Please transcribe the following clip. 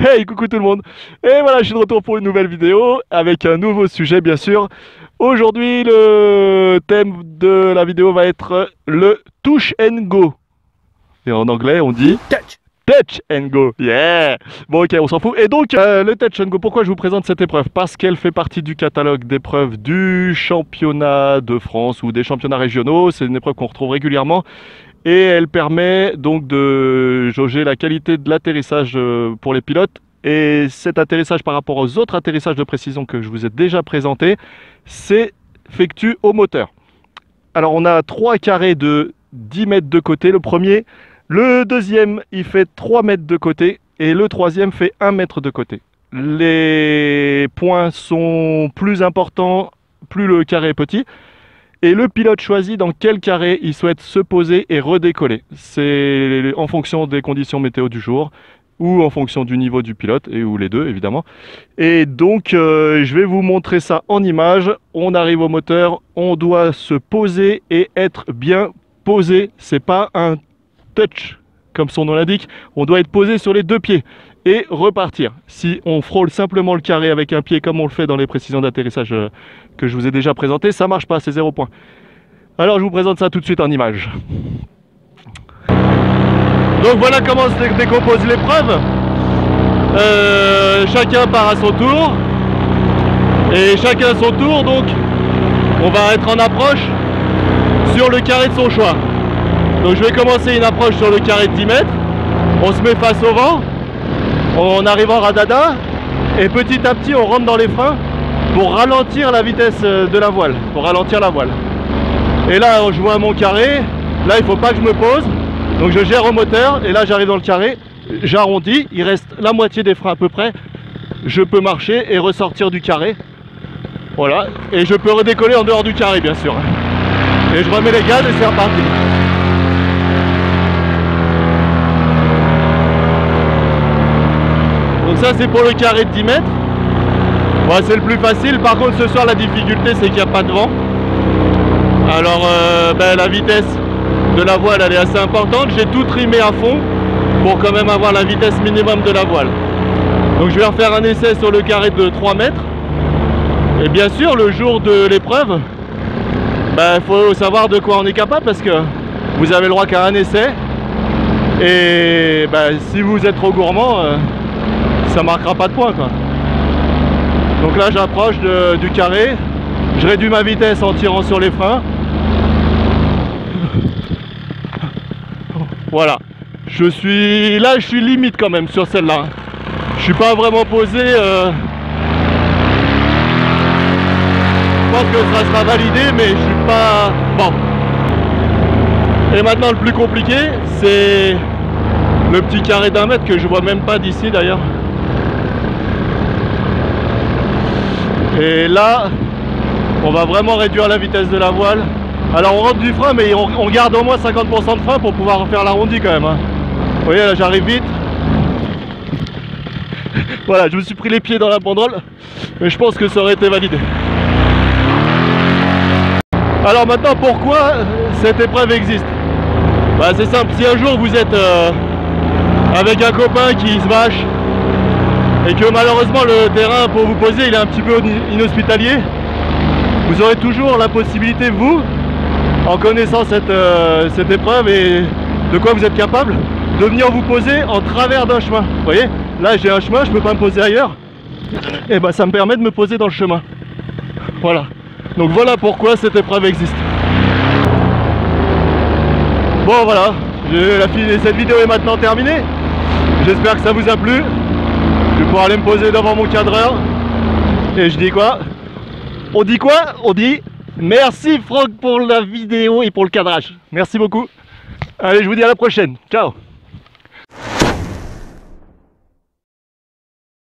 Hey, coucou tout le monde. Et voilà, je suis de retour pour une nouvelle vidéo avec un nouveau sujet, bien sûr. Aujourd'hui, le thème de la vidéo va être le touch and go. Et en anglais, on dit Touch. touch and go. Yeah. Bon, ok, on s'en fout. Et donc, le touch and go, pourquoi je vous présente cette épreuve? Parce qu'elle fait partie du catalogue d'épreuves du championnat de France ou des championnats régionaux. C'est une épreuve qu'on retrouve régulièrement. Et elle permet donc de jauger la qualité de l'atterrissage pour les pilotes. Et cet atterrissage par rapport aux autres atterrissages de précision que je vous ai déjà présentés s'effectue au moteur. Alors on a 3 carrés de 10 mètres de côté, le premier. Le deuxième, il fait 3 mètres de côté. Et le troisième fait 1 mètre de côté. Les points sont plus importants, plus le carré est petit. Et le pilote choisit dans quel carré il souhaite se poser et redécoller. C'est en fonction des conditions météo du jour ou en fonction du niveau du pilote, et ou les deux évidemment. Et donc je vais vous montrer ça en image. On arrive au moteur, on doit se poser et être bien posé. C'est pas un touch comme son nom l'indique, on doit être posé sur les 2 pieds et repartir. Si on frôle simplement le carré avec un pied comme on le fait dans les précisions d'atterrissage que je vous ai déjà présenté, ça marche pas, c'est 0 point. Alors je vous présente ça tout de suite en image. Donc voilà comment se décompose l'épreuve. Chacun part à son tour. Et chacun à son tour, donc on va être en approche sur le carré de son choix. Donc je vais commencer une approche sur le carré de 10 mètres. On se met face au vent. On arrive en radada. Et petit à petit on rentre dans les freins pour ralentir la vitesse de la voile. Pour ralentir la voile. Et là je vois mon carré. Là il ne faut pas que je me pose. Donc je gère au moteur. Et là j'arrive dans le carré. J'arrondis. Il reste la moitié des freins à peu près. Je peux marcher et ressortir du carré. Voilà. Et je peux redécoller en dehors du carré bien sûr. Et je remets les gaz et c'est reparti. Donc ça c'est pour le carré de 10 mètres. Bon, c'est le plus facile. Par contre ce soir la difficulté c'est qu'il n'y a pas de vent. Alors la vitesse de la voile elle est assez importante. J'ai tout trimé à fond pour quand même avoir la vitesse minimum de la voile. Donc je vais refaire un essai sur le carré de 3 mètres. Et bien sûr le jour de l'épreuve, il faut savoir de quoi on est capable parce que vous avez le droit qu'à un essai. Et si vous êtes trop gourmand, ça marquera pas de points quoi. Donc là j'approche du carré, je réduis ma vitesse en tirant sur les freins. Voilà, je suis limite quand même sur celle-là. Je suis pas vraiment posé. Je pense que ça sera validé, mais je suis pas bon. Et maintenant le plus compliqué, c'est le petit carré d'1 mètre que je vois même pas d'ici d'ailleurs. Et là, on va vraiment réduire la vitesse de la voile. Alors on rentre du frein, mais on garde au moins 50% de frein pour pouvoir faire l'arrondi quand même. Hein. Vous voyez, là j'arrive vite. Voilà, je me suis pris les pieds dans la banderole, mais je pense que ça aurait été validé. Alors maintenant, pourquoi cette épreuve existe? C'est simple, si un jour vous êtes avec un copain qui se vache et que malheureusement le terrain pour vous poser il est un petit peu inhospitalier, vous aurez toujours la possibilité, vous, en connaissant cette épreuve et de quoi vous êtes capable, de venir vous poser en travers d'un chemin. Vous voyez, là j'ai un chemin, je ne peux pas me poser ailleurs, et ça me permet de me poser dans le chemin. Voilà, donc voilà pourquoi cette épreuve existe. Bon voilà, cette vidéo est maintenant terminée. J'espère que ça vous a plu. Je vais pouvoir aller me poser devant mon cadreur. Et je dis quoi? On dit quoi? On dit merci Franck pour la vidéo et pour le cadrage. Merci beaucoup. Allez, je vous dis à la prochaine. Ciao.